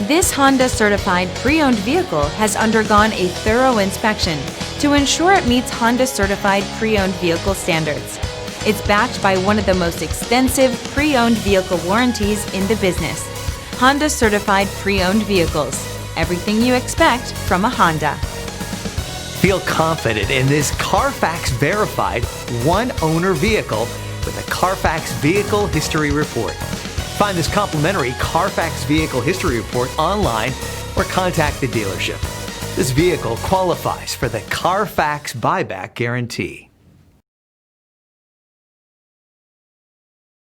This Honda certified pre-owned vehicle has undergone a thorough inspection to ensure it meets Honda certified pre-owned vehicle standards. It's backed by one of the most extensive pre-owned vehicle warranties in the business. Honda certified pre-owned vehicles. Everything you expect from a Honda. Feel confident in this CARFAX verified one-owner vehicle with a CARFAX Vehicle History Report. Find this complimentary CARFAX Vehicle History Report online or contact the dealership. This vehicle qualifies for the CARFAX Buyback Guarantee.